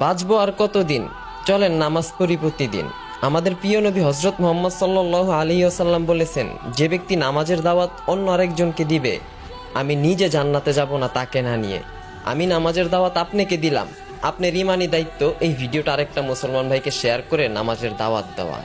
বাঁচবো আর কতদিন, চলেন নামাজ পড়ি প্রতিদিন। আমাদের প্রিয় নবী হজরত মুহাম্মদ সাল্লাল্লাহু আলাইহি ওয়াসাল্লাম বলেছেন, যে ব্যক্তি নামাজের দাওয়াত অন্য আরেকজনকে দিবে, আমি নিজে জান্নাতে যাব না তাকে না নিয়ে। আমি নামাজের দাওয়াত আপনাকে দিলাম, আপনার ইমানি দায়িত্ব এই ভিডিওটা আরেকটা মুসলমান ভাইকে শেয়ার করে নামাজের দাওয়াত দেওয়া।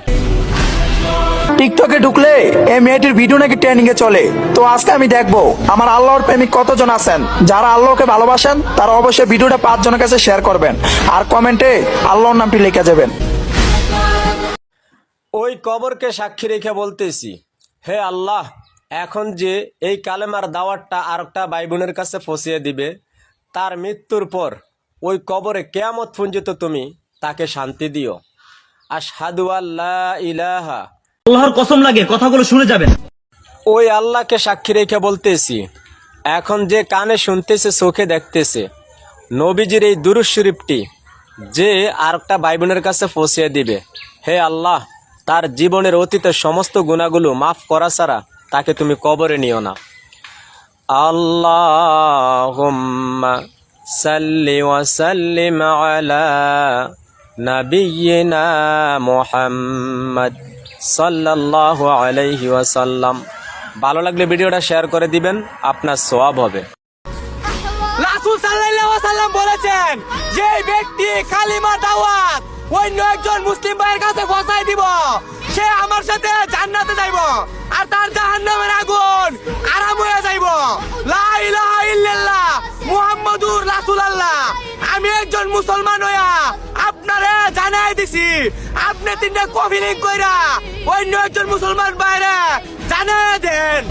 টিকটকে ঢুকলে এই মেয়েটির ভিডিও নাকি ট্রেনিং এ চলে। তো আজকে আমি দেখবো আমার আল্লাহর প্রেমিক কতজন আছেন। যারা আল্লাহকে ভালোবাসেন তারা অবশ্যই ভিডিওটা 5 জনের কাছে শেয়ার করবেন আর কমেন্টে আল্লাহর নামটি লিখে যাবেন। ওই কবরকে সাক্ষী রেখে বলতেছি, হে আল্লাহ, এখন যে এই কালেমার দাওয়াতটা আরেকটা ভাই বোনের কাছে পৌঁছিয়ে দিবে, তার মৃত্যুর পর ওই কবরে কিয়ামত পর্যন্ত তুমি তাকে শান্তি দিও। আশহাদু আল্লা ইলাহা, আল্লাহর কসম লাগে কথাগুলো শুনে যাবেন। ওই আল্লাহকে সাক্ষী রেখে বলতেছি, এখন যে কানে শুনতেছে, চোখে দেখতেছে, নবীজির এই দুরূদ শরীফটি যে আরেকটা ভাই বোনের কাছে পৌঁছিয়ে দিবে, হে আল্লাহ, তার জীবনের অতীতের সমস্ত গুনাহগুলো মাফ করা ছাড়া তাকে তুমি কবরে নিও না। আল্লাহুম্মা সাল্লি ওয়া সাল্লিম আলা নাবিয়িনা মুহাম্মদ সাল্লাল্লাহু আলাইহি ওয়াসাল্লাম। ভালো লাগলে ভিডিওটা শেয়ার করে দিবেন, আপনার সওয়াব হবে। রাসূল সাল্লাল্লাহু আলাইহি ওয়াসাল্লাম বলেছেন, যে ব্যক্তি কালিমা দাওয়াত অন্য একজন মুসলিম ভাইয়ের কাছে পৌঁছায় দিব, সে আমার সাথে জান্নাতে যাইব আর তার জাহান্নামের আগুন আরাম হয়ে যাইব। লা ইলাহা ইল্লাল্লাহ মুহাম্মাদুর রাসূলুল্লাহ। আমি একজন মুসলমান হইয়া আপনারে জানাই দিছি, আপনি 3টা কপি লিংক কইরা অন্য একজন মুসলমান ভাইরে জানাই দেন।